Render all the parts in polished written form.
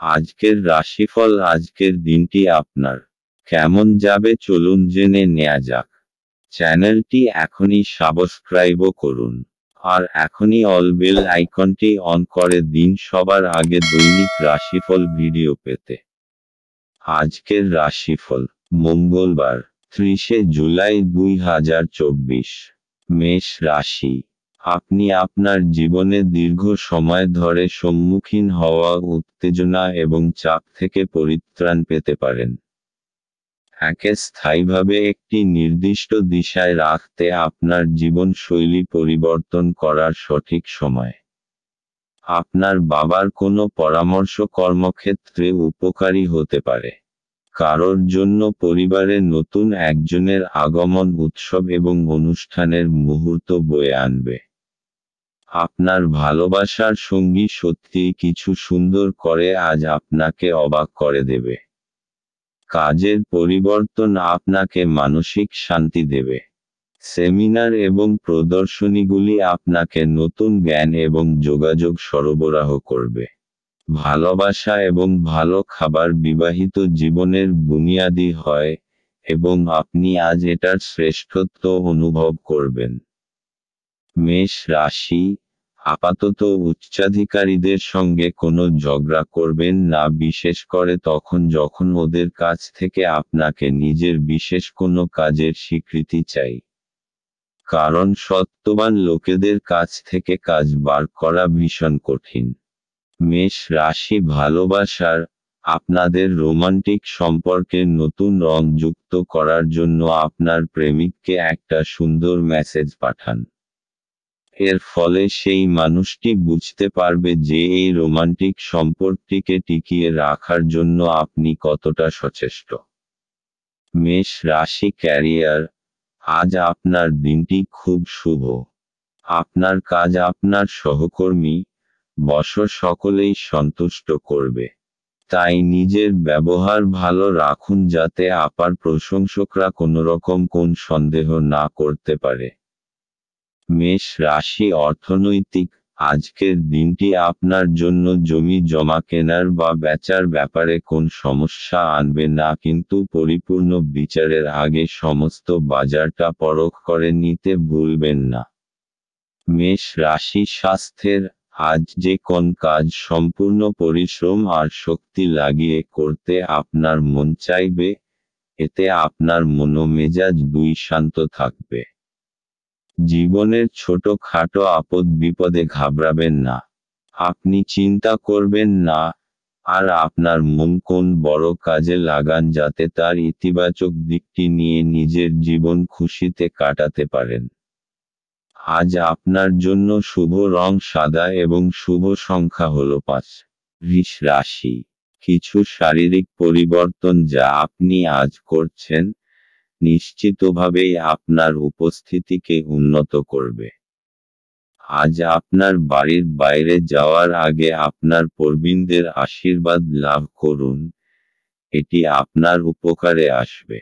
আজকের রাশিফল। আজকের দিনটি আপনার কেমন যাবে চলুন জেনে নেওয়া যাক। চ্যানেলটি এখনই সাবস্ক্রাইবও করুন, আর এখনই অল বেল আইকনটি অন করে দিন সবার আগে দৈনিক রাশিফল ভিডিও পেতে। আজকের রাশিফল মঙ্গলবার 30শে জুলাই 2024। মেষ রাশি। আপনি আপনার জীবনে দীর্ঘ সময় ধরে সম্মুখীন হওয়া উত্তেজনা এবং চাপ থেকে পরিত্রাণ পেতে পারেন। একে স্থায়ীভাবে একটি নির্দিষ্ট দিশায় রাখতে আপনার জীবনশৈলী পরিবর্তন করার সঠিক সময়। আপনার বাবার কোনো পরামর্শ কর্মক্ষেত্রে উপকারী হতে পারে। কারোর জন্য পরিবারে নতুন একজনের আগমন উৎসব এবং অনুষ্ঠানের মুহূর্ত বয়ে আনবে। আপনার ভালোবাসার সঙ্গী সত্যিই কিছু সুন্দর করে আজ আপনাকে অবাক করে দেবে। কাজের পরিবর্তন আপনাকে মানসিক শান্তি দেবে। সেমিনার এবং প্রদর্শনীগুলি আপনাকে নতুন জ্ঞান এবং যোগাযোগ সরবরাহ করবে। ভালোবাসা এবং ভালো খাবার বিবাহিত জীবনের বুনিয়াদি হয়, এবং আপনি আজ এটার শ্রেষ্ঠত্ব অনুভব করবেন। মেষ রাশি। আপাতত উচ্চাধিকারীদের সঙ্গে কোনো ঝগড়া করবেন না, বিশেষ করে তখন যখন ওদের কাছ থেকে আপনাকে নিজের বিশেষ কোনো কাজের স্বীকৃতি চাই। কারণ সত্যবান লোকেদের কাছ থেকে কাজ বার করা ভীষণ কঠিন। মেষ রাশি। ভালোবাসার আপনাদের রোমান্টিক সম্পর্কের নতুন রং যুক্ত করার জন্য আপনার প্রেমিককে একটা সুন্দর মেসেজ পাঠান। এর ফলে সেই মানুষটি বুঝতে পারবে যে এই রোমান্টিক সম্পর্কটিকে টিকিয়ে রাখার জন্য আপনি কতটা সচেষ্ট। মেষ রাশি। ক্যারিয়ার। আজ আপনার দিনটি খুব শুভ। আপনার কাজ আপনার সহকর্মী, বস সকলেই সন্তুষ্ট করবে। তাই নিজের ব্যবহার ভালো রাখুন যাতে আপনার প্রশংসকরা কোনোরকম কোন সন্দেহ না করতে পারে। মেষ রাশি। অর্থনৈতিক। আজকের দিনটি আপনার জন্য জমি জমা কেনার বা বেচার ব্যাপারে কোন সমস্যা আনবে না, কিন্তু পরিপূর্ণ বিচারের আগে সমস্ত বাজারটা পরখ করে নিতে ভুলবেন না। মেষ রাশি। স্বাস্থ্যের। আজ যে কোন কাজ সম্পূর্ণ পরিশ্রম আর শক্তি লাগিয়ে করতে আপনার মন চাইবে, এতে আপনার মনোমেজাজ দুই শান্ত থাকবে। জীবনের ছোটখাটো আপদ বিপদে ঘাবড়াবেন না। আপনি চিন্তা করবেন না, আর আপনার মন কোন বড় কাজে লাগান যাতে তার ইতিবাচক দিকটি নিয়ে নিজের জীবন খুশিতে কাটাতে পারেন। আজ আপনার জন্য শুভ রং সাদা এবং শুভ সংখ্যা হল 5। বৃষ রাশি। কিছু শারীরিক পরিবর্তন যা আপনি আজ করছেন, নিশ্চিতভাবেই আপনার উপস্থিতিকে উন্নত করবে। আজ আপনার বাড়ির বাইরে যাওয়ার আগে আপনার প্রবীণদের আশীর্বাদ লাভ করুন, এটি আপনার উপকারে আসবে।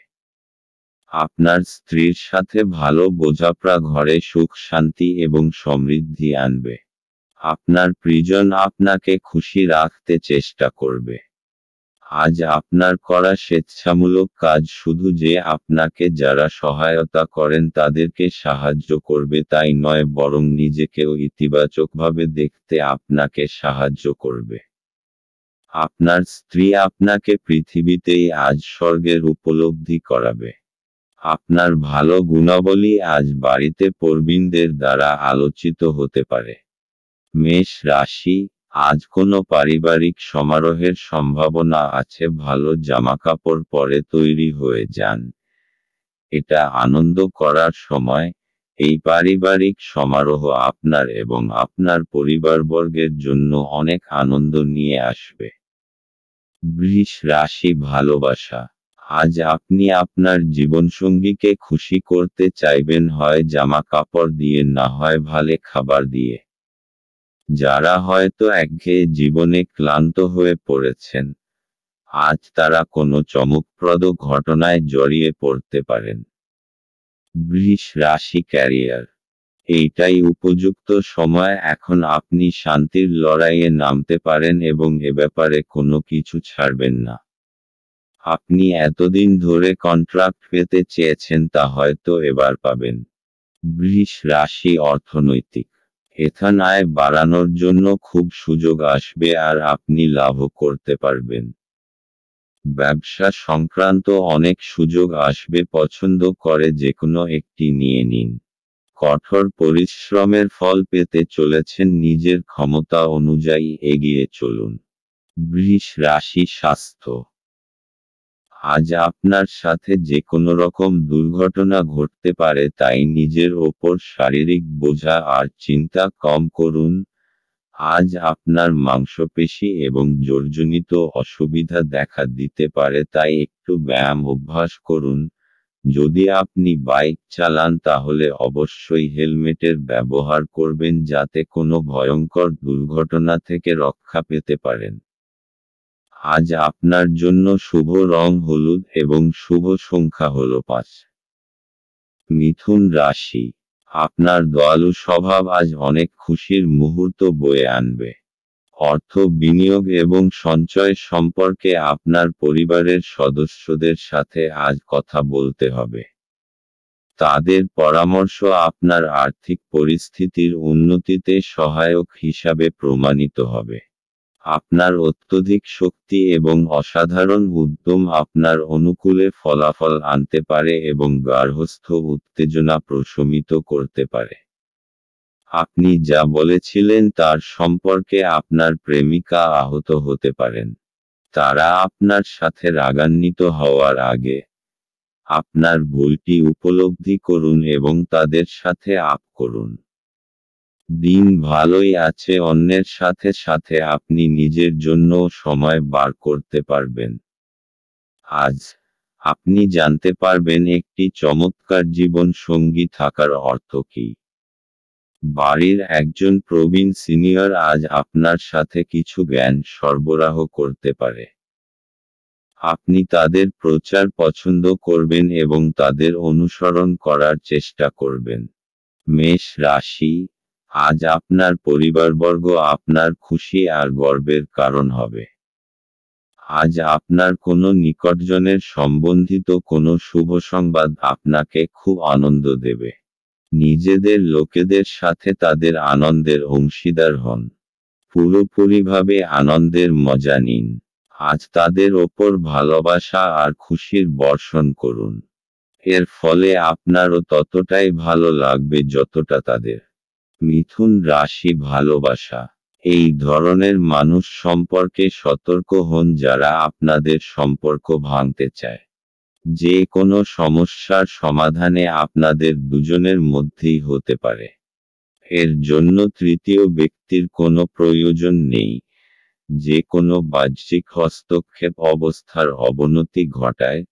আপনার স্ত্রীর সাথে ভালো বোঝাপড়া ঘরে সুখ শান্তি এবং সমৃদ্ধি আনবে। আপনার প্রিয়জন আপনাকে খুশি রাখতে চেষ্টা করবে। আজ আপনার করা স্বেচ্ছামূলক কাজ শুধু যে আপনাকে যারা সহায়তা করেন তাদেরকে সাহায্য করবে তাই নয়, বরং নিজেকেও ইতিবাচকভাবে দেখতে আপনাকে সাহায্য করবে। আপনার স্ত্রী আপনাকে পৃথিবীতেই আজ স্বর্গের উপলব্ধি করাবে। আপনার ভালো গুণাবলী আজ বাড়িতে প্রবীণদের দ্বারা আলোচিত হতে পারে। মেষ রাশি। আজ কোনো পারিবারিক সমারোহের সম্ভাবনা আছে। ভালো জামাকাপড় পরে তৈরি হয়ে যান। এটা আনন্দ করার সময়। এই পারিবারিক সমারোহ আপনার এবং আপনার পরিবারবর্গের জন্য অনেক আনন্দ নিয়ে আসবে। বৃষ রাশি। ভালোবাসা। আজ আপনি আপনার জীবনসঙ্গীকে খুশি করতে চাইবেন, হয় জামা কাপড় দিয়ে না হয় ভালো খাবার দিয়ে। যারা হয়তো একঘেয়ে জীবনে ক্লান্ত হয়ে পড়েছেন, আজ তারা কোনো চমকপ্রদ ঘটনায় জড়িয়ে পড়তে পারেন। বৃষ রাশি। ক্যারিয়ার। এইটাই উপযুক্ত সময়, এখন আপনি শান্তির লড়াইয়ে নামতে পারেন এবং এ ব্যাপারে কোনো কিছু ছাড়বেন না। আপনি এতদিন ধরে কন্ট্রাক্ট পেতে চেয়েছেন, তা হয়তো এবার পাবেন। বৃষ রাশি অর্থনৈতিক। এখান আয় বাড়ানোর জন্য খুব সুযোগ আসবে আর আপনি লাভও করতে পারবেন। ব্যবসা সংক্রান্ত অনেক সুযোগ আসবে, পছন্দ করে যেকোনো একটি নিয়ে নিন। কঠোর পরিশ্রমের ফল পেতে চলেছেন, নিজের ক্ষমতা অনুযায়ী এগিয়ে চলুন। বৃষ রাশি স্বাস্থ্য। আজ আপনার সাথে যে কোনো রকম দুর্ঘটনা ঘটতে পারে, তাই নিজের ওপর শারীরিক বোঝা আর চিন্তা কম করুন। আজ আপনার মাংসপেশি এবং জোড়জনিত অসুবিধা দেখা দিতে পারে, তাই একটু ব্যায়াম অভ্যাস করুন। যদি আপনি বাইক চালান তাহলে অবশ্যই হেলমেটের ব্যবহার করবেন, যাতে কোনো ভয়ঙ্কর দুর্ঘটনা থেকে রক্ষা পেতে পারেন। আজ আপনার জন্য শুভ রং হলুদ এবং শুভ সংখ্যা হল 5। মিথুন রাশি। আপনার দয়ালু স্বভাব আজ অনেক খুশির মুহূর্ত বয়ে আনবে। অর্থ বিনিয়োগ এবং সঞ্চয় সম্পর্কে আপনার পরিবারের সদস্যদের সাথে আজ কথা বলতে হবে। তাদের পরামর্শ আপনার আর্থিক পরিস্থিতির উন্নতিতে সহায়ক হিসাবে প্রমাণিত হবে। আপনার অত্যধিক শক্তি এবং অসাধারণ উদ্যম আপনার অনুকূলে ফলাফল আনতে পারে এবং গার্হস্থ্য উত্তেজনা প্রশমিত করতে পারে। আপনি যা বলেছিলেন তার সম্পর্কে আপনার প্রেমিকা আহত হতে পারেন। তারা আপনার সাথে রাগান্বিত হওয়ার আগে আপনার ভুলটি উপলব্ধি করুন এবং তাদের সাথে আপ করুন। দিন ভালোই আছে, অন্যের সাথে সাথে আপনি নিজের জন্যও সময় বার করতে পারবেন। আজ আপনি জানতে পারবেন একটি চমৎকার জীবন সঙ্গী থাকার অর্থ কী। বাড়ির একজন প্রবীণ সিনিয়র আজ আপনার সাথে কিছু জ্ঞান সরবরাহ করতে পারে। আপনি তাদের প্রচার পছন্দ করবেন এবং তাদের অনুসরণ করার চেষ্টা করবেন। মেষ রাশি। আজ আপনার পরিবারবর্গ আপনার খুশি আর গর্বের কারণ হবে। আজ আপনার কোনো নিকটজনের সম্বন্ধিত কোনো শুভ সংবাদ আপনাকে খুব আনন্দ দেবে। নিজেদের লোকেদের সাথে তাদের আনন্দের অংশীদার হন। পুরোপুরিভাবে আনন্দের মজা নিন। আজ তাদের ওপর ভালোবাসা আর খুশির বর্ষণ করুন। এর ফলে আপনারও ততটাই ভালো লাগবে যতটা তাদের। মিথুন রাশি ভালোবাসা। এই ধরনের মানুষ সম্পর্কে সতর্ক হন যারা আপনাদের সম্পর্ক ভাঙতে চায়। যে কোনো সমস্যার সমাধানে আপনাদের দুজনের মধ্যেই হতে পারে। এর জন্য তৃতীয় ব্যক্তির কোনো প্রয়োজন নেই। যে কোনো বাহ্যিক হস্তক্ষেপ অবস্থার অবনতি ঘটায়,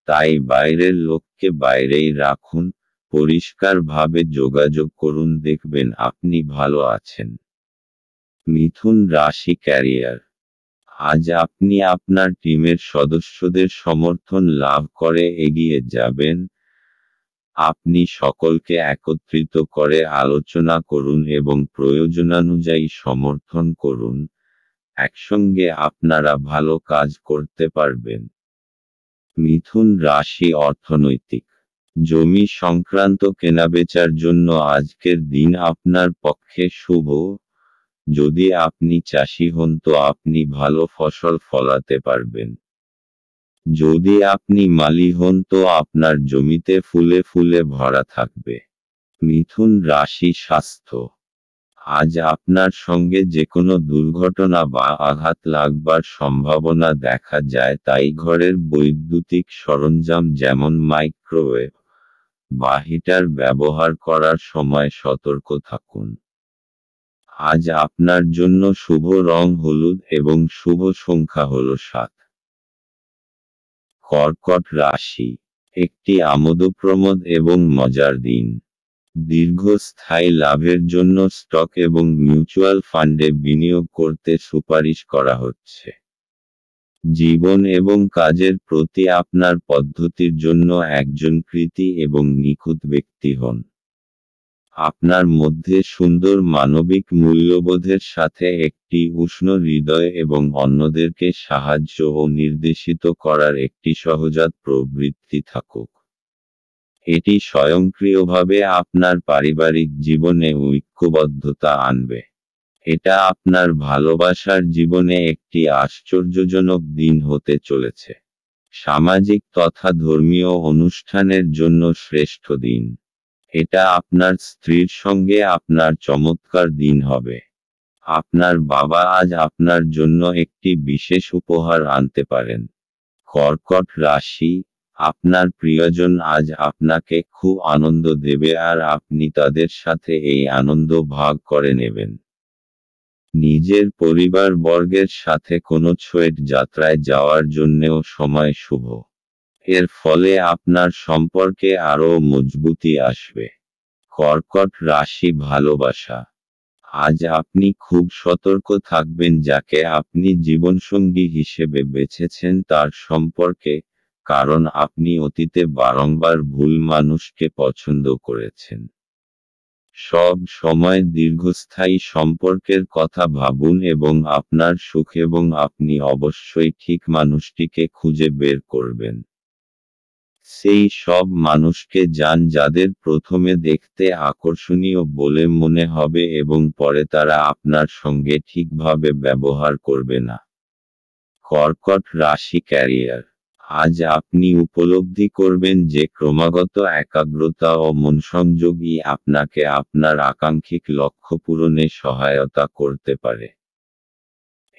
তাই বাইরের লোককে বাইরেই রাখুন। পরিষ্কারভাবে যোগাযোগ করুন, দেখবেন আপনি ভালো আছেন। মিথুন রাশি ক্যারিয়ার। আজ আপনি আপনার টিমের সদস্যদের সমর্থন লাভ করে এগিয়ে যাবেন। আপনি সকলকে একত্রিত করে আলোচনা করুন এবং প্রয়োজনানুযায়ী সমর্থন করুন। একসঙ্গে আপনারা ভালো কাজ করতে পারবেন। মিথুন রাশি অর্থনৈতিক। জমি সংক্রান্ত কেনাবেচার জন্য আজকের দিন আপনার পক্ষে শুভ। যদি আপনি চাষি হন তো আপনি ভালো ফসল ফলাতে পারবেন। যদি আপনি মালি হন তো আপনার জমিতে ফুলে ফুলে ভরা থাকবে। মিথুন রাশি স্বাস্থ্য। আজ আপনার সঙ্গে যে কোনো দুর্ঘটনা বা আঘাত লাগবার সম্ভাবনা দেখা যায়, তাই ঘরের বৈদ্যুতিক সরঞ্জাম যেমন মাইক্রোওয়েভ বা হিটার ব্যবহার করার সময় সতর্ক থাকুন। আজ আপনার জন্য শুভ রং হলুদ এবং শুভ সংখ্যা হল 7। কর্কট রাশি। একটি আমোদপ্রমোদ এবং মজার দিন। দীর্ঘস্থায়ী লাভের জন্য স্টক এবং মিউচুয়াল ফান্ডে বিনিয়োগ করতে সুপারিশ করা হচ্ছে। জীবন এবং কাজের প্রতি আপনার পদ্ধতির জন্য একজন কৃতী এবং নিখুঁত ব্যক্তি হন। আপনার মধ্যে সুন্দর মানবিক মূল্যবোধের সাথে একটি উষ্ণ হৃদয় এবং অন্যদেরকে সাহায্য ও নির্দেশিত করার একটি সহজাত প্রবৃত্তি থাকুক। এটি স্বয়ংক্রিয়ভাবে আপনার পারিবারিক জীবনে ঐক্যবদ্ধতা আনবে। এটা আপনার ভালোবাসার জীবনে একটি আশ্চর্যজনক দিন হতে চলেছে। সামাজিক তথা ধর্মীয় অনুষ্ঠানের জন্য শ্রেষ্ঠ দিন। এটা আপনার স্ত্রীর সঙ্গে আপনার চমৎকার দিন হবে। আপনার বাবা আজ আপনার জন্য একটি বিশেষ উপহার আনতে পারেন। কর্কট রাশি, আপনার প্রিয়জন আজ আপনাকে খুব আনন্দ দেবে আর আপনি তাদের সাথে এই আনন্দ ভাগ করে নেবেন। নিজের পরিবারবর্গের সাথে কোনো ছোট যাত্রায় যাওয়ার জন্যেও সময় শুভ। এর ফলে আপনার সম্পর্কে আরও মজবুতি আসবে। কর্কট রাশি ভালোবাসা, আজ আপনি খুব সতর্ক থাকবেন যাকে আপনি জীবনসঙ্গী হিসেবে বেছেছেন তার সম্পর্কে, কারণ আপনি অতীতে বারংবার ভুল মানুষকে পছন্দ করেছেন। সব সময় দীর্ঘস্থায়ী সম্পর্কের কথা ভাবুন এবং আপনার সুখ এবং আপনি অবশ্যই ঠিক মানুষটিকে খুঁজে বের করবেন। সেই সব মানুষকে যান যাদের প্রথমে দেখতে আকর্ষণীয় বলে মনে হবে এবং পরে তারা আপনার সঙ্গে ঠিকভাবে ব্যবহার করবে না। কর্কট রাশি ক্যারিয়ার, আজ আপনি উপলব্ধি করবেন যে ক্রমাগত একাগ্রতা ও মনসংযোগই আপনাকে আপনার আকাঙ্ক্ষিত লক্ষ্য পূরণে সহায়তা করতে পারে।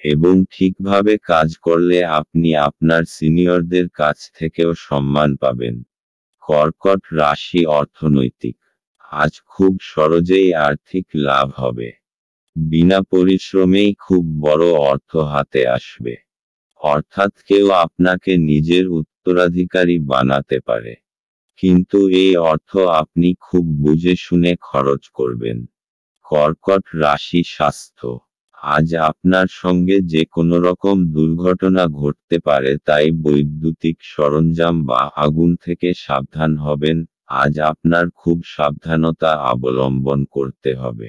এবং ঠিকভাবে কাজ করলে আপনি আপনার সিনিয়রদের কাছ থেকেও সম্মান পাবেন। কর্কট রাশি অর্থনৈতিক, আজ খুব সহজেই আর্থিক লাভ হবে। বিনা পরিশ্রমেই খুব বড় অর্থ হাতে আসবে। অর্থাৎ কেউ আপনাকে নিজের উত্তরাধিকারী বানাতে পারে। কিন্তু এই অর্থ আপনি খুব বুঝে শুনে খরচ করবেন। কর্কট রাশি স্বাস্থ্য, আজ আপনার সঙ্গে যে কোনো রকম দুর্ঘটনা ঘটতে পারে, তাই বৈদ্যুতিক সরঞ্জাম বা আগুন থেকে সাবধান হবেন। আজ আপনার খুব সাবধানতা অবলম্বন করতে হবে।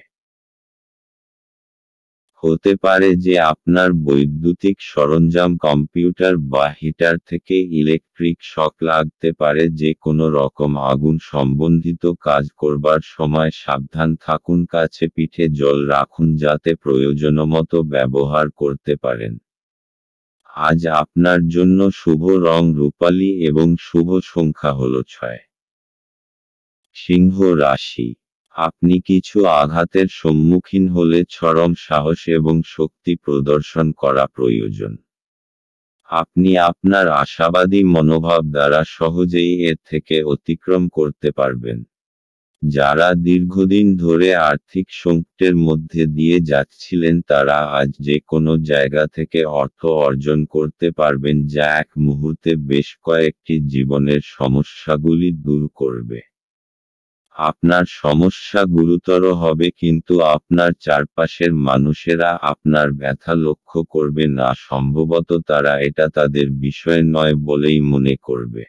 হতে পারে যে আপনার বৈদ্যুতিক সরঞ্জাম কম্পিউটার বা হিটার থেকে ইলেকট্রিক শক লাগতে পারে। যে কোনো রকম আগুন সম্বন্ধিত কাজ করবার সময় সাবধান থাকুন। কাছে পিঠে জল রাখুন যাতে প্রয়োজনমতো ব্যবহার করতে পারেন। আজ আপনার জন্য শুভ রং রূপালী এবং শুভ সংখ্যা হল 6। সিংহ রাশি, আপনি কিছু আঘাতের সম্মুখীন হলে চরম সাহস এবং শক্তি প্রদর্শন করা প্রয়োজন। আপনি আপনার আশাবাদী মনোভাব দ্বারা সহজেই এর থেকে অতিক্রম করতে পারবেন। যারা দীর্ঘদিন ধরে আর্থিক সংকটের মধ্যে দিয়ে যাচ্ছিলেন তারা আজ যে কোনো জায়গা থেকে অর্থ অর্জন করতে পারবেন, যা এক মুহূর্তে বেশ কয়েকটি জীবনের সমস্যাগুলি দূর করবে। আপনার সমস্যা গুরুতর হবে কিন্তু আপনার চারপাশের মানুষেরা আপনার ব্যথা লক্ষ্য করবে না। সম্ভবত তারা এটা তাদের বিষয় নয় বলেই মনে করবে।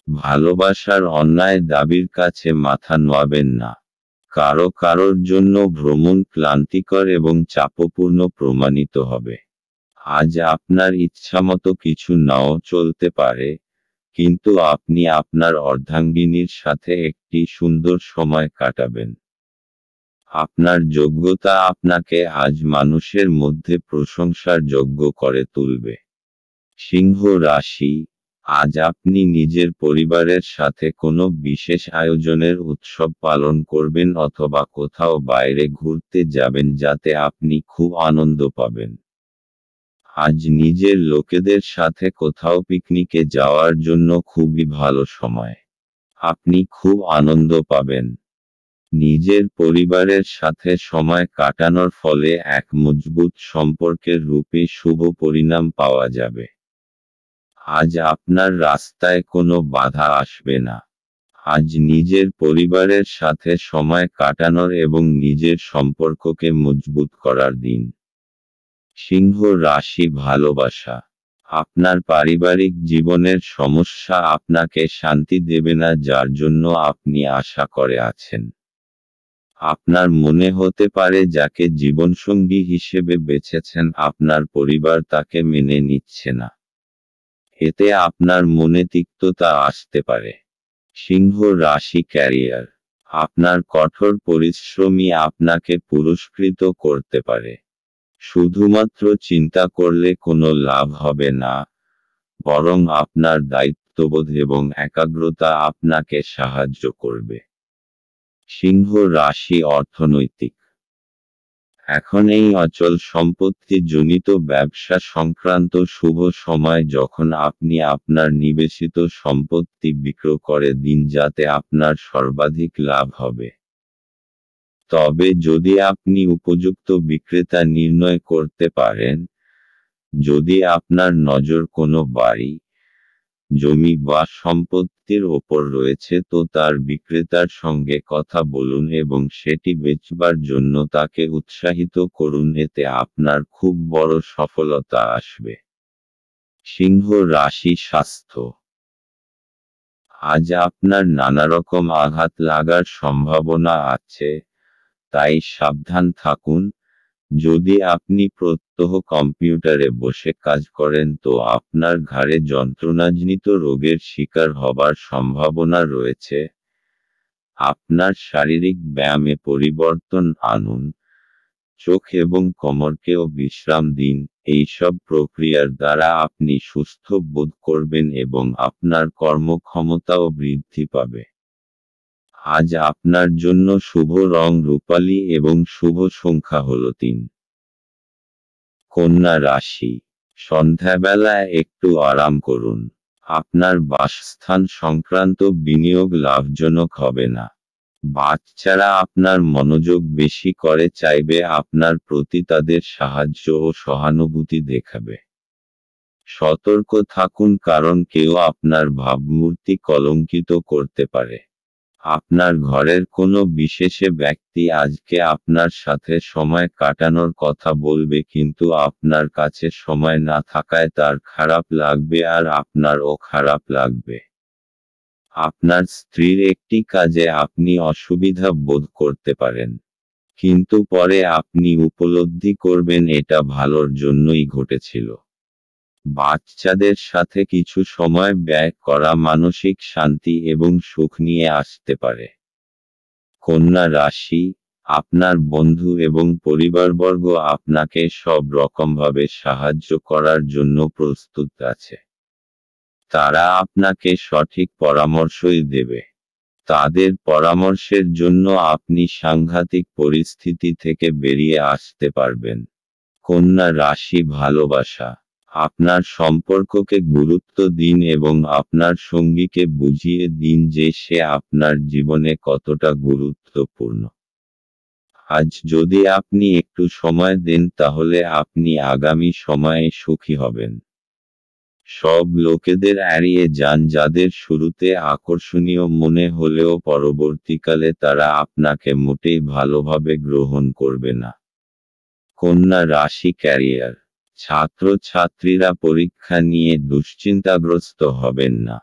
ভালোবাসার অন্যায় দাবির কাছে মাথা নোয়াবেন না। কারোর জন্য ভ্রমণ ক্লান্তিকর এবং চাপপূর্ণ প্রমাণিত হবে। আজ আপনার ইচ্ছামতো কিছু নাও চলতে পারে, কিন্তু আপনি আপনার অর্ধাঙ্গিনীর সাথে একটি সুন্দর সময় কাটাবেন। আপনার যোগ্যতা আপনাকে আজ মানুষের মধ্যে প্রশংসার যোগ্য করে তুলবে। সিংহ রাশি, আজ আপনি নিজের পরিবারের সাথে কোনো বিশেষ আয়োজনের উৎসব পালন করবেন অথবা কোথাও বাইরে ঘুরতে যাবেন যাতে আপনি খুব আনন্দ পাবেন। আজ নিজের লোকেদের সাথে কোথাও পিকনিকে যাওয়ার জন্য খুবই ভালো সময়। আপনি খুব আনন্দ পাবেন। নিজের পরিবারের সাথে সময় কাটানোর ফলে এক মজবুত সম্পর্কের রূপে শুভ পরিণাম পাওয়া যাবে। আজ আপনার রাস্তায় কোনো বাধা আসবে না। আজ নিজের পরিবারের সাথে সময় কাটানোর এবং নিজের সম্পর্ককে মজবুত করার দিন। সিংহ রাশি ভালোবাসা, আপনার পারিবারিক জীবনের সমস্যা আপনাকে শান্তি দেবে না যার জন্য আপনি আশা করে আছেন। আপনার মনে হতে পারে যাকে জীবনসঙ্গী হিসেবে বেছেছেন আপনার পরিবার তাকে মেনে নিচ্ছে না। এতে আপনার মনে তিক্ততা আসতে পারে। সিংহ রাশি ক্যারিয়ার। আপনার কঠোর পরিশ্রমই আপনাকে পুরস্কৃত করতে পারে। শুধুমাত্র চিন্তা করলে কোনো লাভ হবে না, বরং আপনার দায়িত্ববোধ এবং একাগ্রতা আপনাকে সাহায্য করবে। সিংহ রাশি অর্থনৈতিক। এখন এই অচল সম্পত্তি জনিত ব্যবসা সংক্রান্ত শুভ সময় যখন আপনি আপনার নিবেশিত সম্পত্তি বিক্রয় করে দিন যাতে আপনার সর্বাধিক লাভ হবে। তবে যদি আপনি উপযুক্ত বিক্রেতা নির্ণয় করতে পারেন, যদি আপনার নজর কোনো বাড়ি, জমি বা সম্পত্তির ওপর রয়েছে তো তার বিক্রেতার সঙ্গে কথা বলুন এবং সেটি বেচবার জন্য তাকে উৎসাহিত করুন, এতে আপনার খুব বড় সফলতা আসবে। সিংহ রাশি স্বাস্থ্য। আজ আপনার নানারকম আঘাত লাগার সম্ভাবনা আছে, তাই সাবধান থাকুন। যদি আপনি প্রত্যহ কম্পিউটারে বসে কাজ করেন তো আপনার ঘাড়ে যন্ত্রণাজনিত রোগের শিকার হবার সম্ভাবনা রয়েছে। আপনার শারীরিক ব্যায়ামে পরিবর্তন আনুন, চোখ এবং কোমরকেও বিশ্রাম দিন। এইসব প্রক্রিয়ার দ্বারা আপনি সুস্থ বোধ করবেন এবং আপনার কর্মক্ষমতাও বৃদ্ধি পাবে। আজ আপনার জন্য শুভ রং রূপালী এবং শুভ সংখ্যা হল 3। কন্যা রাশি। সন্ধ্যাবেলায় একটু আরাম করুন। আপনার বাসস্থান সংক্রান্ত বিনিয়োগ লাভজনক হবে না। বাচ্চারা আপনার মনোযোগ বেশি করে চাইবে আপনার প্রতি তাদের সাহায্য ও সহানুভূতি দেখাবে। সতর্ক থাকুন কারণ কেউ আপনার ভাবমূর্তি কলঙ্কিত করতে পারে। আপনার ঘরের কোনো বিশেষে ব্যক্তি আজকে আপনার সাথে সময় কাটানোর কথা বলবে কিন্তু আপনার কাছে সময় না থাকায় তার খারাপ লাগবে আর আপনারও খারাপ লাগবে। আপনার স্ত্রীর একটি কাজে আপনি অসুবিধা বোধ করতে পারেন, কিন্তু পরে আপনি উপলব্ধি করবেন এটা ভালোর জন্যই ঘটেছিল। বাচ্চাদের সাথে কিছু সময় ব্যয় করা মানসিক শান্তি এবং সুখ নিয়ে আসতে পারে। কন্যা রাশি। আপনার বন্ধু এবং পরিবারবর্গ আপনাকে সব রকমভাবে সাহায্য করার জন্য প্রস্তুত আছে। তারা আপনাকে সঠিক পরামর্শই দেবে। তাদের পরামর্শের জন্য আপনি সাংঘাতিক পরিস্থিতি থেকে বেরিয়ে আসতে পারবেন। কন্যা রাশি ভালোবাসা। আপনার সম্পর্ককে গুরুত্ব দিন এবং আপনার সঙ্গীকে বুঝিয়ে দিন যে সে আপনার জীবনে কতটা গুরুত্বপূর্ণ। আজ যদি আপনি একটু সময় দেন তাহলে আপনি আগামী সময়ে সুখী হবেন। সব লোকেদের এড়িয়ে যান যাদের শুরুতে আকর্ষণীয় মনে হলেও পরবর্তীকালে তারা আপনাকে মোটেই ভালোভাবে গ্রহণ করবে না। কন্যা রাশি ক্যারিয়ার। ছাত্রছাত্রীরা পরীক্ষা নিয়ে দুশ্চিন্তাগ্রস্ত হবেন না,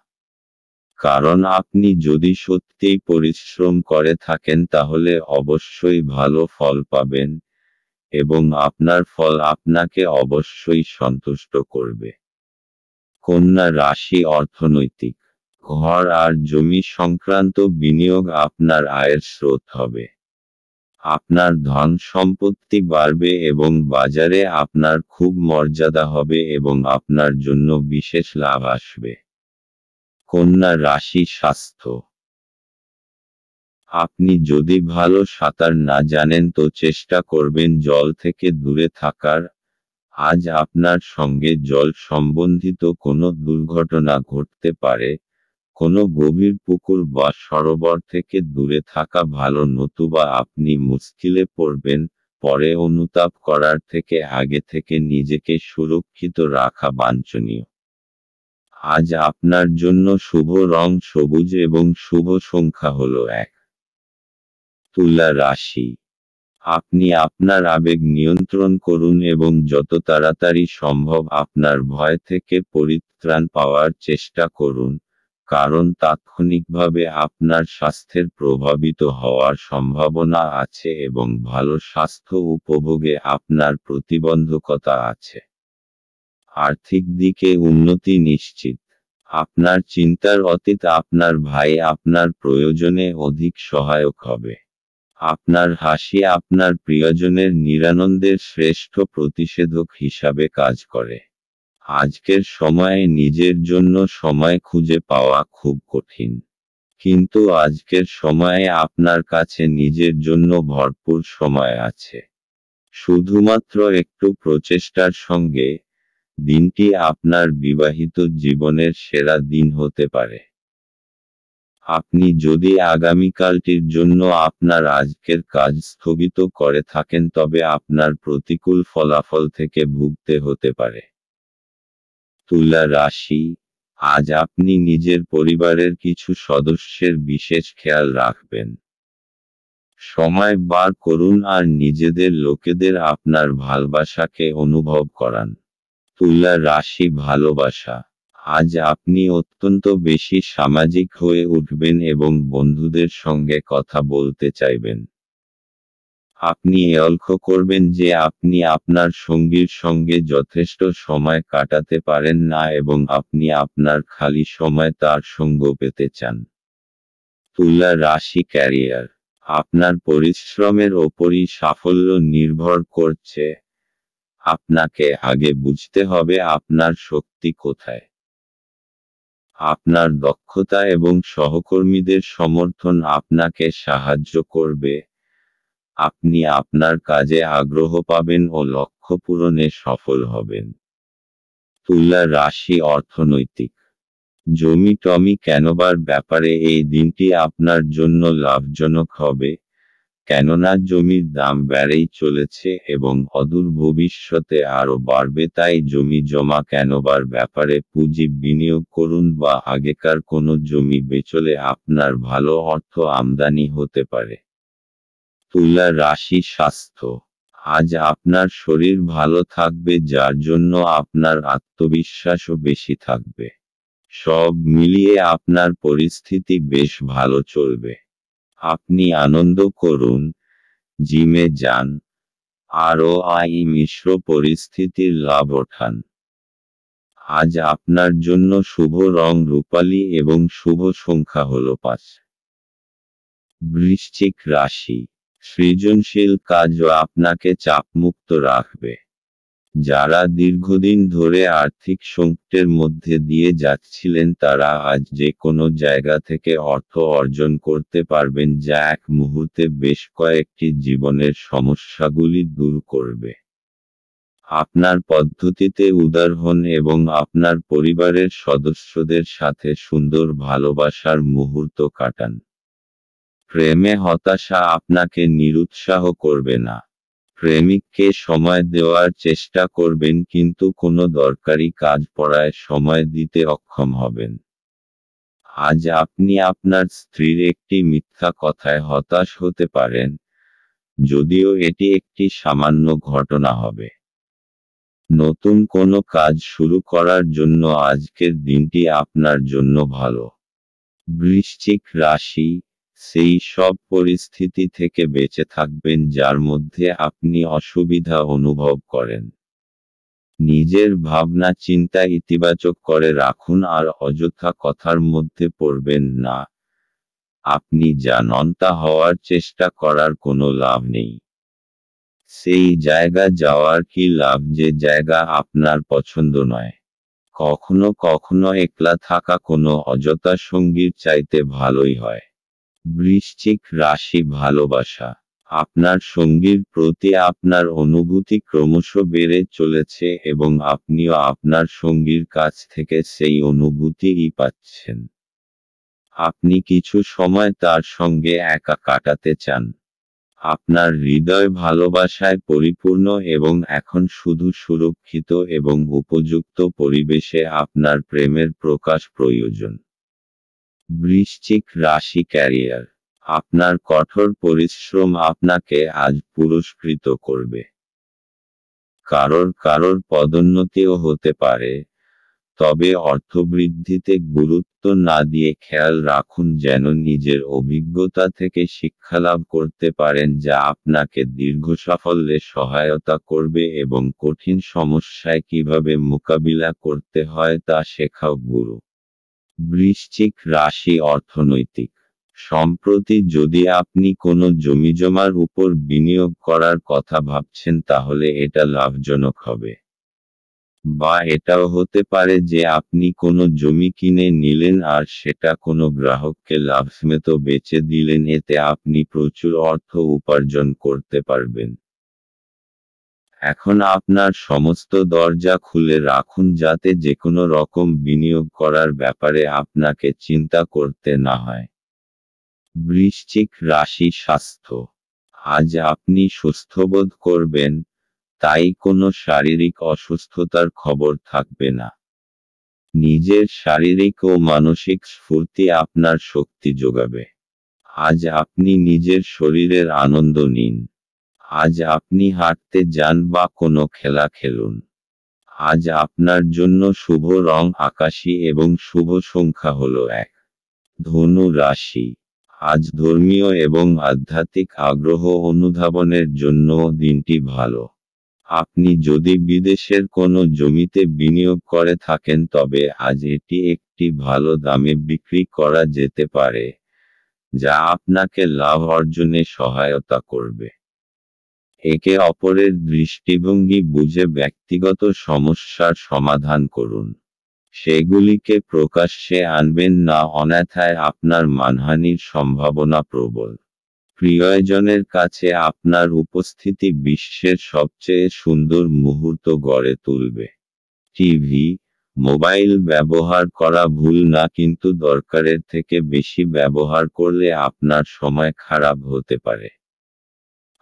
কারণ আপনি যদি সত্যিই পরিশ্রম করে থাকেন তাহলে অবশ্যই ভালো ফল পাবেন, এবং আপনার ফল আপনাকে অবশ্যই সন্তুষ্ট করবে। কন্যা রাশি অর্থনৈতিক। ঘর আর জমি সংক্রান্ত বিনিয়োগ আপনার আয়ের স্রোত হবে। আপনার ধন সম্পত্তি বাড়বে এবং বাজারে আপনার খুব মর্যাদা হবে এবং আপনার জন্য বিশেষ লাভ আসবে। কন্যা রাশি স্বাস্থ্য। আপনি যদি ভালো সাঁতার না জানেন তো চেষ্টা করবেন জল থেকে দূরে থাকার। আজ আপনার সঙ্গে জল সম্বন্ধিত কোনো দুর্ঘটনা ঘটতে পারে। কোনো গভীর পুকুর বা সরোবর থেকে দূরে থাকা ভালো, নতুবা আপনি মুশকিলে পড়বেন। পরে অনুতাপ করার থেকে আগে থেকে নিজেকে সুরক্ষিত রাখা বাঞ্ছনীয়। আজ আপনার জন্য শুভ রং সবুজ এবং শুভ সংখ্যা হল 1। তুলা রাশি। আপনি আপনার আবেগ নিয়ন্ত্রণ করুন এবং যত তাড়াতাড়ি সম্ভব আপনার ভয় থেকে পরিত্রাণ পাওয়ার চেষ্টা করুন, কারণ তাৎক্ষণিকভাবে আপনার স্বাস্থ্যের প্রভাবিত হওয়ার সম্ভাবনা আছে এবং ভালো স্বাস্থ্য উপভোগে আপনার প্রতিবন্ধকতা আছে। আর্থিক দিকে উন্নতি নিশ্চিত। আপনার চিন্তার অতীত আপনার ভাই আপনার প্রয়োজনে অধিক সহায়ক হবে। আপনার হাসি আপনার প্রিয়জনের নিরানন্দের শ্রেষ্ঠ প্রতিষেধক হিসাবে কাজ করে। আজকের সময়ে নিজের জন্য সময় খুঁজে পাওয়া খুব কঠিন। কিন্তু আজকের সময়ে আপনার কাছে নিজের জন্য ভরপুর সময় আছে। শুধুমাত্র একটু প্রচেষ্টার সঙ্গে, দিনটি আপনার বিবাহিত জীবনের সেরা দিন হতে পারে। আপনি যদি আগামীকালটির জন্য আপনার আজকের কাজ স্থগিত করে থাকেন তবে আপনার প্রতিকূল ফলাফল থেকে ভুগতে হতে পারে। তুলা রাশি, আজ আপনি নিজের পরিবারের কিছু সদস্যের বিশেষ খেয়াল রাখবেন। সময় বার করুন আর নিজেদের লোকেদের আপনার ভালোবাসাকে অনুভব করান। তুলা রাশি ভালোবাসা, আজ আপনি অত্যন্ত বেশি সামাজিক হয়ে উঠবেন এবং বন্ধুদের সঙ্গে কথা বলতে চাইবেন। আপনি লক্ষ্য করবেন যে আপনি আপনার সঙ্গীর সঙ্গে যথেষ্ট সময় কাটাতে পারেন না এবং আপনি আপনার খালি সময় তার সঙ্গ পেতে চান। তুলা রাশি ক্যারিয়ার, আপনার পরিশ্রমের ওপরই সাফল্য নির্ভর করছে। আপনাকে আগে বুঝতে হবে আপনার শক্তি কোথায়। আপনার দক্ষতা এবং সহকর্মীদের সমর্থন আপনাকে সাহায্য করবে। আপনি আপনার কাজে আগ্রহ পাবেন ও লক্ষ্য পূরণে সফল হবেন। তুলা রাশি অর্থনৈতিক, জমি টমি কেনবার ব্যাপারে এই দিনটি আপনার জন্য লাভজনক হবে, কেননা জমির দাম বেড়েই চলেছে এবং অদূর ভবিষ্যতে আরও বাড়বে। তাই জমি জমা কেনবার ব্যাপারে পুঁজি বিনিয়োগ করুন বা আগেকার কোনো জমি বেচলে আপনার ভালো অর্থ আমদানি হতে পারে। তুলা রাশি স্বাস্থ্য, আজ আপনার শরীর ভালো থাকবে যার জন্য আপনার আত্মবিশ্বাসও বেশি থাকবে। সব মিলিয়ে আপনার পরিস্থিতি বেশ ভালো চলবে। আপনি আনন্দ করুন, জিমে যান, আরও মিশ্র পরিস্থিতির লাভ ওঠান। আজ আপনার জন্য শুভ রং রূপালী এবং শুভ সংখ্যা হল 5। বৃশ্চিক রাশি, সৃজনশীল কাজও আপনাকে চাপমুক্ত রাখবে। যারা দীর্ঘদিন ধরে আর্থিক সংকটের মধ্যে দিয়ে যাচ্ছিলেন তারা আজ যে কোনো জায়গা থেকে অর্থ অর্জন করতে পারবেন যা এক মুহূর্তে বেশ কয়েকটি জীবনের সমস্যাগুলি দূর করবে। আপনার পদ্ধতিতে উদার হন এবং আপনার পরিবারের সদস্যদের সাথে সুন্দর ভালোবাসার মুহূর্ত কাটান। প্রেমে হতাশা আপনাকে নিরুৎসাহ করবে না। প্রেমিককে সময় দেওয়ার চেষ্টা করবেন কিন্তু কোনো দরকারি কাজ পড়ায় সময় দিতে অক্ষম হবেন। আজ আপনি আপনার স্ত্রীর একটি মিথ্যা কথায় হতাশ হতে পারেন, যদিও এটি একটি সামান্য ঘটনা হবে। নতুন কোনো কাজ শুরু করার জন্য আজকের দিনটি আপনার জন্য ভালো। বৃশ্চিক রাশি, সেই সব পরিস্থিতি থেকে বেঁচে থাকবেন যার মধ্যে আপনি অসুবিধা অনুভব করেন। নিজের ভাবনা চিন্তা ইতিবাচক করে রাখুন আর অযথা কথার মধ্যে পড়বেন না। আপনি যা নন তা হওয়ার চেষ্টা করার কোনো লাভ নেই। সেই জায়গা যাওয়ার কি লাভ যে জায়গা আপনার পছন্দ নয়। কখনো কখনো একলা থাকা কোনো অযথা সঙ্গীর চাইতে ভালোই হয়। বৃশ্চিক রাশি ভালোবাসা, আপনার সঙ্গীর প্রতি আপনার অনুভূতি ক্রমশ বেড়ে চলেছে এবং আপনিও আপনার সঙ্গীর কাছ থেকে সেই অনুভূতিই পাচ্ছেন। আপনি কিছু সময় তার সঙ্গে একা কাটাতে চান। আপনার হৃদয় ভালোবাসায় পরিপূর্ণ এবং এখন শুধু সুরক্ষিত এবং উপযুক্ত পরিবেশে আপনার প্রেমের প্রকাশ প্রয়োজন। বৃশ্চিক রাশি ক্যারিয়ার, আপনার কঠোর পরিশ্রম আপনাকে আজ পুরস্কৃত করবে। কারোর পদোন্নতিও হতে পারে, তবে অর্থবৃদ্ধিতে গুরুত্ব না দিয়ে খেয়াল রাখুন যেন নিজের অভিজ্ঞতা থেকে শিক্ষালাভ করতে পারেন যা আপনাকে দীর্ঘ সাফল্যে সহায়তা করবে এবং কঠিন সমস্যায় কিভাবে মোকাবিলা করতে হয় তা শেখাও গুরু। বৃশ্চিক রাশি অর্থনৈতিক। সম্প্রতি যদি আপনি কোনো জমিজমার উপর বিনিয়োগ করার কথা ভাবছেন তাহলে এটা লাভজনক হবে। বা এটাও হতে পারে যে আপনি কোনো জমি কিনে নিলেন আর সেটা কোনো গ্রাহককে লাভসমেত বেচে দিলেন, এতে আপনি প্রচুর অর্থ উপার্জন করতে পারবেন। এখন আপনার সমস্ত দরজা খুলে রাখুন যাতে যেকোনো রকম বিনিয়োগ করার ব্যাপারে আপনাকে চিন্তা করতে না হয়। বৃশ্চিক রাশি স্বাস্থ্য। আজ আপনি সুস্থবোধ করবেন, তাই কোনো শারীরিক অসুস্থতার খবর থাকবে না। নিজের শারীরিক ও মানসিক স্ফূর্তি আপনার শক্তি যোগাবে। আজ আপনি নিজের শরীরের আনন্দ নিন। আজ আপনি হাঁটতে যান বা কোনো খেলা খেলুন। আজ আপনার জন্য শুভ রং আকাশী এবং শুভ সংখ্যা হলো 1। ধনু রাশি। আজ ধর্মীয় এবং আধ্যাত্মিক আগ্রহ অনুধাবনের জন্য দিনটি ভালো। আপনি যদি বিদেশের কোনো জমিতে বিনিয়োগ করে থাকেন তবে আজ এটি একটি ভালো দামে বিক্রি করা যেতে পারে, যা আপনাকে লাভ অর্জনে সহায়তা করবে। একে অপরের দৃষ্টিভঙ্গি বুঝে ব্যক্তিগত সমস্যার সমাধান করুন। সেগুলিকে প্রকাশ্যে আনবেন না, অন্যথায় আপনার মানহানির সম্ভাবনা প্রবল। প্রিয়জনের কাছে আপনার উপস্থিতি বিশ্বের সবচেয়ে সুন্দর মুহূর্ত গড়ে তুলবে। টিভি, মোবাইল ব্যবহার করা ভুল না, কিন্তু দরকারের থেকে বেশি ব্যবহার করলে আপনার সময় খারাপ হতে পারে।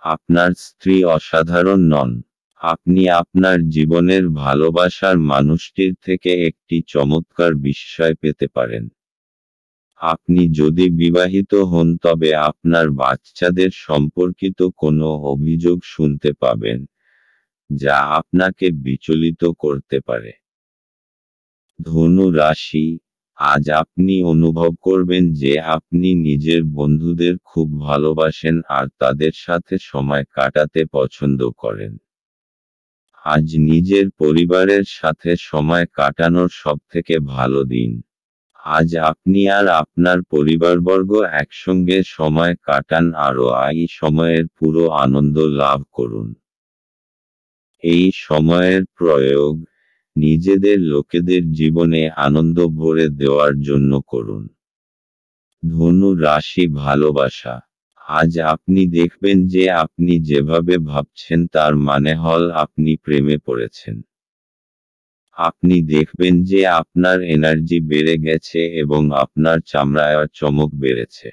আপনার স্ত্রী অসাধারণ নন। আপনি আপনার জীবনের ভালোবাসার মানুষটির থেকে একটি চমৎকার বিস্ময় পেতে পারেন। আপনি যদি বিবাহিত হন তবে আপনার বাচ্চাদের সম্পর্কিত কোনো অভিযোগ শুনতে পাবেন, যা আপনাকে বিচলিত করতে পারে। ধনু রাশি। আজ আপনি অনুভব করবেন যে আপনি নিজের বন্ধুদের খুব ভালোবাসেন আর তাদের সাথে সময় কাটাতে পছন্দ করেন। আজ নিজের পরিবারের সাথে সময় কাটানোর সবথেকে ভালো দিন। আজ আপনি আর আপনার পরিবারবর্গ একসঙ্গে সময় কাটান আর এই সময়ের পুরো আনন্দ লাভ করুন। এই সময়ের প্রয়োগ নিজেদের লোকেদের জীবনে আনন্দ ভরে দেওয়ার জন্য করুন। ধনু রাশি ভালোবাসা। আজ আপনি দেখবেন যে আপনি যেভাবে ভাবছেন তার মানে হল আপনি প্রেমে পড়েছেন। আপনি দেখবেন যে আপনার এনার্জি বেড়ে গেছে এবং আপনার চামড়ায় চমক বেড়েছে।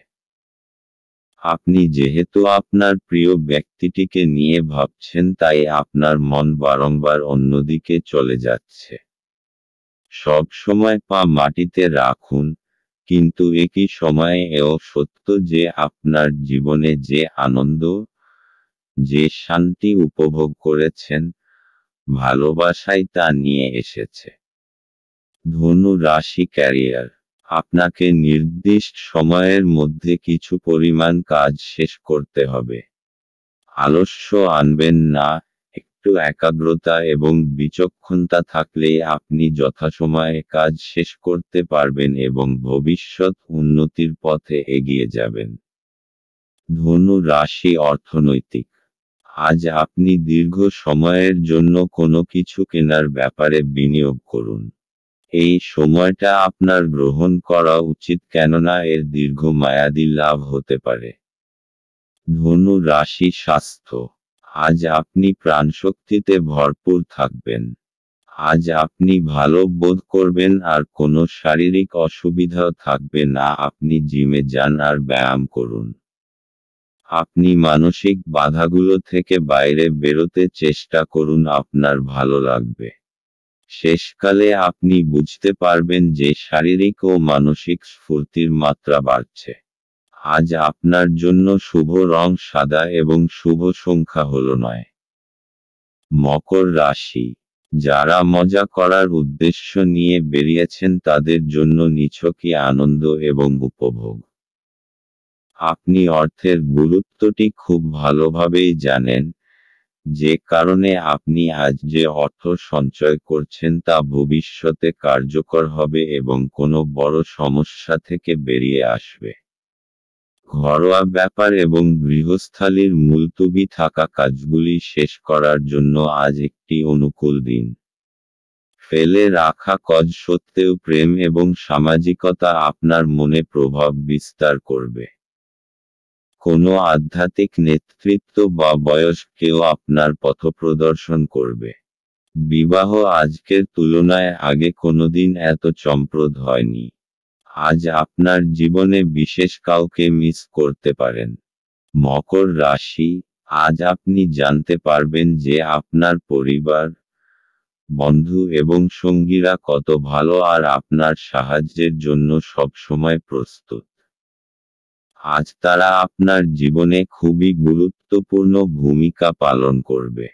আপনি যেহেতু আপনার প্রিয় ব্যক্তিটিকে নিয়ে ভাবছেন তাই আপনার মন বারংবার অন্যদিকে চলে যাচ্ছে। সব সময় পা মাটিতে রাখুন, কিন্তু একই সময়ে এও সত্য যে আপনার জীবনে যে আনন্দ, যে শান্তি উপভোগ করেছেন, ভালোবাসাই তা নিয়ে এসেছে। ধনু রাশি ক্যারিয়ার। আপনাকে নির্দিষ্ট সময়ের মধ্যে কিছু পরিমাণ কাজ শেষ করতে হবে। আলস্য আনবেন না, একটু একাগ্রতা এবং বিচক্ষণতা থাকলেই আপনি যথাসময়ে কাজ শেষ করতে পারবেন এবং ভবিষ্যৎ উন্নতির পথে এগিয়ে যাবেন। ধনু রাশি অর্থনৈতিক। আজ আপনি দীর্ঘ সময়ের জন্য কোনো কিছু কেনার ব্যাপারে বিনিয়োগ করুন। এই সময়টা আপনার গ্রহণ করা উচিত কেননা এর দীর্ঘমেয়াদী লাভ হতে পারে। ধনু রাশি স্বাস্থ্য। আজ আপনি প্রাণশক্তিতে ভরপুর থাকবেন। আজ আপনি ভালো বোধ করবেন আর কোনো শারীরিক অসুবিধাও থাকবে না। আপনি জিমে যান আর ব্যায়াম করুন। আপনি মানসিক বাধাগুলো থেকে বাইরে বেরোতে চেষ্টা করুন, আপনার ভালো লাগবে। শেষকালে আপনি বুঝতে পারবেন যে শারীরিক ও মানসিক স্ফূর্তির মাত্রা বাড়ছে। আজ আপনার জন্য শুভ রং সাদা এবং শুভ সংখ্যা হলো 9। মকর রাশি। যারা মজা করার উদ্দেশ্য নিয়ে বেরিয়েছেন তাদের জন্য নিছকই আনন্দ এবং উপভোগ। আপনি অর্থের গুরুত্বটি খুব ভালোভাবেই জানেন, যে কারণে আপনি আজ যে অর্থ সঞ্চয় করছেন তা ভবিষ্যতে কার্যকর হবে এবং কোনো বড় সমস্যা থেকে বেরিয়ে আসবে। ঘরোয়া ব্যাপার এবং গৃহস্থালির মুলতবি থাকা কাজগুলি শেষ করার জন্য আজ একটি অনুকূল দিন। ফেলে রাখা কাজ সত্ত্বেও প্রেম এবং সামাজিকতা আপনার মনে প্রভাব বিস্তার করবে। কোনো আধ্যাত্মিক নেতৃত্ব বা বয়স্ক কেউ আপনার পথপ্রদর্শন করবে। বিবাহ আজকের তুলনায় আগে কোনোদিন এত চমকপ্রদ হয়নি। আজ আপনার জীবনে বিশেষ কাউকে মিস করতে পারেন। মকর রাশি, আজ আপনি জানতে পারবেন যে আপনার পরিবার, বন্ধু এবং সঙ্গীরা কত ভালো আর আপনার সাহায্যের জন্য সবসময় প্রস্তুত। আজ তারা আপনার জীবনে খুবই গুরুত্বপূর্ণ ভূমিকা পালন করবে।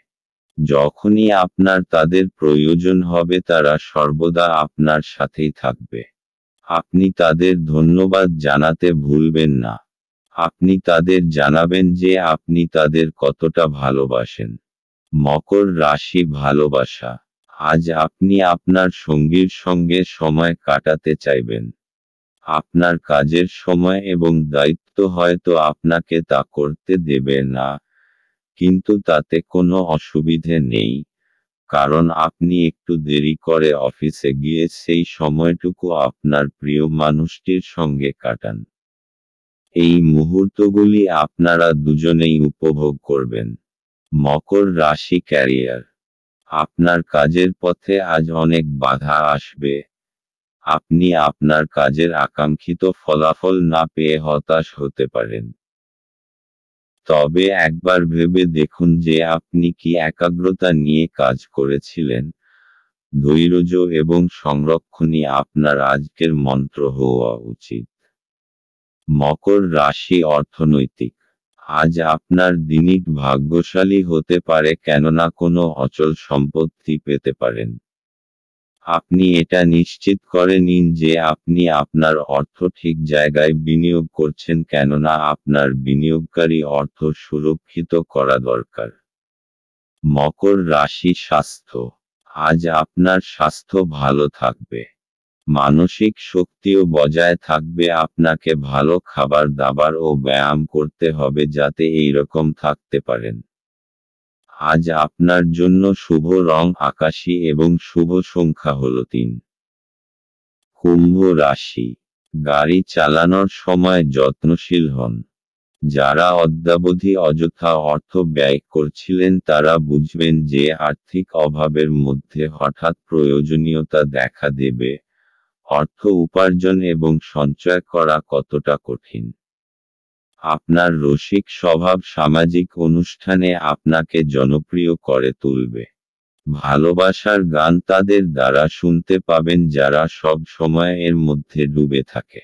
যখনই আপনার তাদের প্রয়োজন হবে তারা সর্বদা আপনার সাথেই থাকবে। আপনি তাদের ধন্যবাদ জানাতে ভুলবেন না। আপনি তাদের জানাবেন যে আপনি তাদের কতটা ভালোবাসেন। মকর রাশি, ভালোবাসা, আজ আপনি আপনার সঙ্গীর সঙ্গে সময় কাটাতে চাইবেন। আপনার কাজের সময় এবং দায়িত্ব হয়তো আপনাকে তা করতে দেবে না, কিন্তু তাতে কোনো অসুবিধে নেই, কারণ আপনি একটু দেরি করে অফিসে গিয়ে সেই সময়টুকু আপনার প্রিয় মানুষটির সঙ্গে কাটান। এই মুহূর্তগুলি আপনারা দুজনেই উপভোগ করবেন। মকর রাশি, ক্যারিয়ার, আপনার কাজের পথে আজ অনেক বাধা আসবে। আপনি আপনার কাজের আকাঙ্ক্ষিত ফলাফল না পেয়ে হতাশ হতে পারেন। তবে একবার ভেবে দেখুন যে আপনি কি একাগ্রতা নিয়ে কাজ করেছিলেন। ধৈর্য এবং সংরক্ষণই আপনার আজকের মন্ত্র হওয়া উচিত। মকর রাশি, অর্থনৈতিক, আজ আপনার দিনটি ভাগ্যশালী হতে পারে কেননা কোনো অচল সম্পত্তি পেতে পারেন। আপনি এটা নিশ্চিত করে নিন যে আপনি আপনার অর্থ ঠিক জায়গায় বিনিয়োগ করছেন কেননা আপনার বিনিয়োগকারী অর্থ সুরক্ষিত করা দরকার। মকর রাশি, স্বাস্থ্য, আজ আপনার স্বাস্থ্য ভালো থাকবে। মানসিক শক্তিও বজায় থাকবে। আপনাকে ভালো খাবার দাবার ও ব্যায়াম করতে হবে যাতে এইরকম থাকতে পারেন। আজ আপনার জন্য শুভ রং আকাশী এবং শুভ সংখ্যা হল 3। কুম্ভ রাশি, গাড়ি চালানোর সময় যত্নশীল হন। যারা অদ্যাবধি অযথা অর্থ ব্যয় করছিলেন তারা বুঝবেন যে আর্থিক অভাবের মধ্যে হঠাৎ প্রয়োজনীয়তা দেখা দেবে। অর্থ উপার্জন এবং সঞ্চয় করা কতটা কঠিন। আপনার রসিক স্বভাব সামাজিক অনুষ্ঠানে আপনাকে জনপ্রিয় করে তুলবে। ভালোবাসার গান তাদের দ্বারা শুনতে পাবেন যারা সব সময় এর মধ্যে ডুবে থাকে।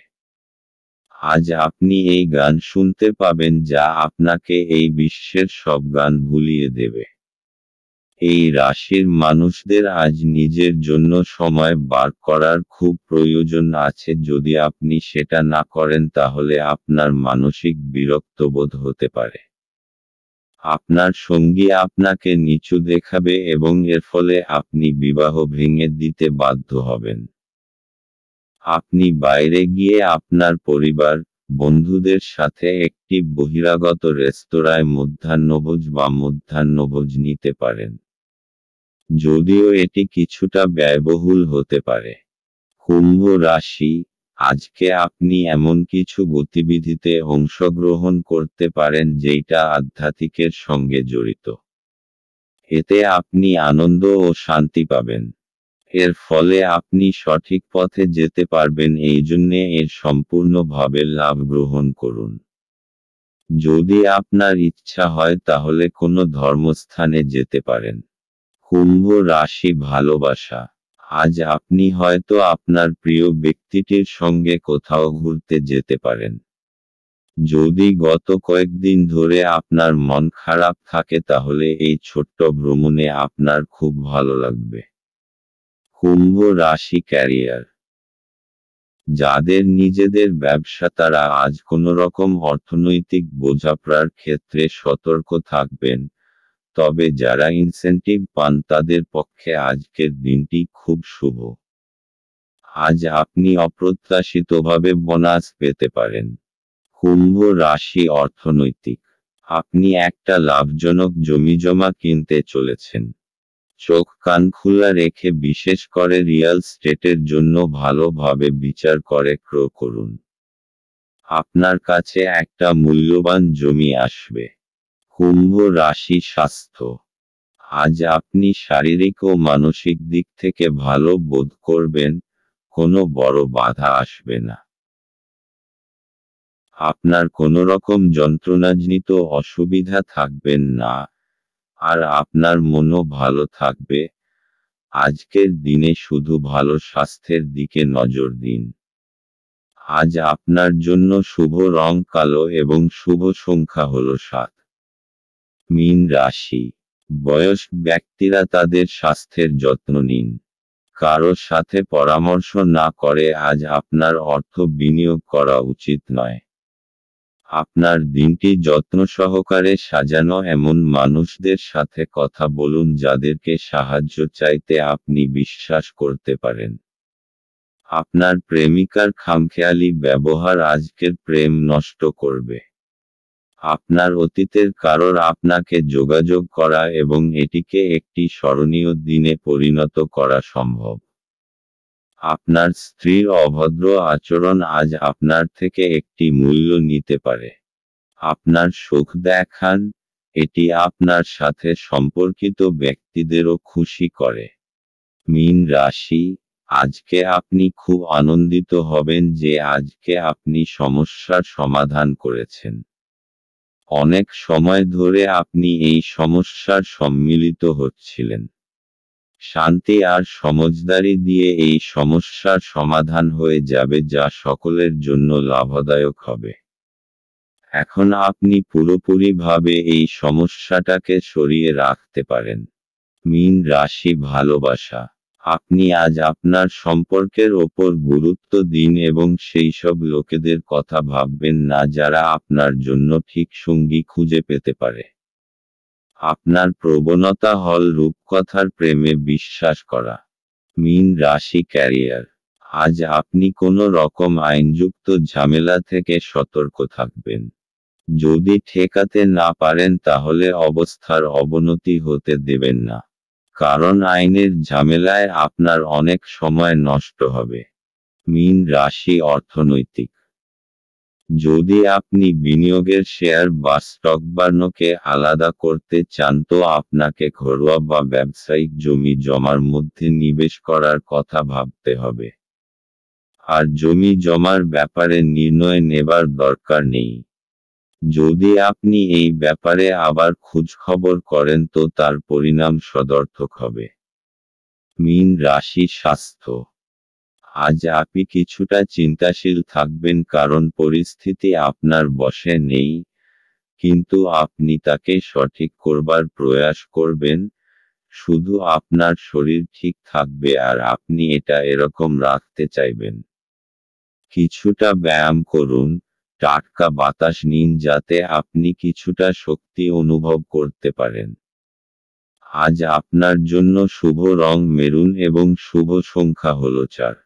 আজ আপনি এই গান শুনতে পাবেন যা আপনাকে এই বিশ্বের সব গান ভুলিয়ে দেবে। এই রাশির মানুষদের আজ নিজের জন্য সময় বার করার খুব প্রয়োজন আছে। যদি আপনি সেটা না করেন তাহলে আপনার মানসিক বিরক্তবোধ হতে পারে। আপনার সঙ্গী আপনাকে নিচু দেখাবে এবং এর ফলে আপনি বিবাহ ভেঙে দিতে বাধ্য হবেন। আপনি বাইরে গিয়ে আপনার পরিবার, বন্ধুদের সাথে একটি বহিরাগত রেস্তোরাঁয় মধ্যাহ্নভোজ নিতে পারেন। যদিও এটি কিছুটা ব্যয়বহুল হতে পারে। কুম্ভ রাশি, আজকে আপনি এমন কিছু গতিবিধিতে অংশগ্রহণ করতে পারেন যেটা আধ্যাত্মিকের সঙ্গে জড়িত। এতে আপনি আনন্দ ও শান্তি পাবেন। এর ফলে আপনি সঠিক পথে যেতে পারবেন, এই জন্যে এর সম্পূর্ণভাবে লাভ গ্রহণ করুন। যদি আপনার ইচ্ছা হয় তাহলে কোনো ধর্মস্থানে যেতে পারেন। কুম্ভ রাশি, ভালোবাসা, আজ আপনি হয়তো আপনার প্রিয় ব্যক্তিটির সঙ্গে কোথাও ঘুরতে যেতে পারেন। যদি গত কয়েকদিন ধরে আপনার মন খারাপ থাকে তাহলে এই ছোট্ট ভ্রমণে আপনার খুব ভালো লাগবে। কুম্ভ রাশি ক্যারিয়ার। যাদের নিজেদের ব্যবসা তারা আজ কোনো রকম অর্থনৈতিক বোঝাপড়ার ক্ষেত্রে সতর্ক থাকবেন, তবে যারা ইনসেনটিভ পান তাদের পক্ষে আজকের দিনটি খুব শুভ। আজ আপনি অপ্রত্যাশিতভাবে বোনাস পেতে পারেন। কুম্ভ রাশি অর্থনৈতিক। আপনি একটা লাভজনক জমিজমা কিনতে চলেছেন। চোখ কান খোলা রেখে বিশেষ করে রিয়েল স্টেটের জন্য ভালোভাবে বিচার করে ক্রয় করুন। আপনার কাছে একটা মূল্যবান জমি আসবে। কুম্ভ রাশি স্বাস্থ্য। আজ আপনি শারীরিক ও মানসিক দিক থেকে ভালো বোধ করবেন, কোনো বড় বাধা আসবে না। আপনার কোনো রকম যন্ত্রণাজনিত অসুবিধা থাকবেন না, আর আপনার মনও ভালো থাকবে। আজকের দিনে শুধু ভালো স্বাস্থ্যের দিকে নজর দিন। আজ আপনার জন্য শুভ রং কালো এবং শুভ সংখ্যা হল 7। মীন রাশি। বয়স্ক ব্যক্তিরা তাদের স্বাস্থ্যের যত্ন নিন। কারো সাথে পরামর্শ না করে আজ আপনার অর্থ বিনিয়োগ করা উচিত নয়। আপনার দিনটি যত্ন সহকারে সাজানো এমন মানুষদের সাথে কথা বলুন যাদেরকে সাহায্য চাইতে আপনি বিশ্বাস করতে পারেন। আপনার প্রেমিকার খামখেয়ালি ব্যবহার আজকের প্রেম নষ্ট করবে। আপনার অতীতের কারোর আপনাকে যোগাযোগ করা এবং এটিকে একটি স্মরণীয় দিনে পরিণত করা সম্ভব। আপনার স্ত্রীর অভদ্র আচরণ আজ আপনার থেকে একটি মূল্য নিতে পারে। আপনার সুখ দেখান, এটি আপনার সাথে সম্পর্কিত ব্যক্তিদেরও খুশি করে। মীন রাশি। আজকে আপনি খুব আনন্দিত হবেন যে আজকে আপনি সমস্যার সমাধান করেছেন। অনেক সময় ধরে আপনি এই সমস্যার সম্মিলিত হচ্ছিলেন। শান্তি আর সমঝদারি দিয়ে এই সমস্যার সমাধান হয়ে যাবে যা সকলের জন্য লাভদায়ক হবে। এখন আপনি পুরোপুরিভাবে এই সমস্যাটাকে সরিয়ে রাখতে পারেন। মীন রাশি ভালোবাসা। আপনি আজ আপনার সম্পর্কের ওপর গুরুত্ব দিন এবং সেই সব লোকেদের কথা ভাববেন না যারা আপনার জন্য ঠিক সঙ্গী খুঁজে পেতে পারে। আপনার প্রবণতা হল রূপকথার প্রেমে বিশ্বাস করা। মীন রাশি ক্যারিয়ার। আজ আপনি কোনো রকম আইনযুক্ত ঝামেলা থেকে সতর্ক থাকবেন। যদি ঠেকাতে না পারেন তাহলে অবস্থার অবনতি হতে দেবেন না, কারণ আইনের ঝামেলায় আপনার অনেক সময় নষ্ট হবে। মীন রাশি অর্থনৈতিক। যদি আপনি বিনিয়োগের শেয়ার বা স্টক বার্নকে আলাদা করতে চান তো আপনাকে ঘরোয়া বা ব্যবসায়িক জমি জমার মধ্যে নিবেশ করার কথা ভাবতে হবে। আর জমি জমার ব্যাপারে নির্ণয় নেবার দরকার নেই। যদি আপনি এই ব্যাপারে আবার খোঁজখবর করেন তো তার পরিণাম সদর্থক হবে। মীন রাশি স্বাস্থ্য। আজ আপনি কিছুটা চিন্তাশীল থাকবেন কারণ পরিস্থিতি আপনার বশে নেই, কিন্তু আপনি তাকে সঠিক করবার প্রয়াস করবেন। শুধু আপনার শরীর ঠিক থাকবে আর আপনি এটা এরকম রাখতে চাইবেন। কিছুটা ব্যায়াম করুন, টাটকা বাতাস নিন যাতে আপনি কিছুটা শক্তি অনুভব করতে পারেন। আজ আপনার জন্য শুভ রং মেরুন এবং শুভ সংখ্যা হল 4।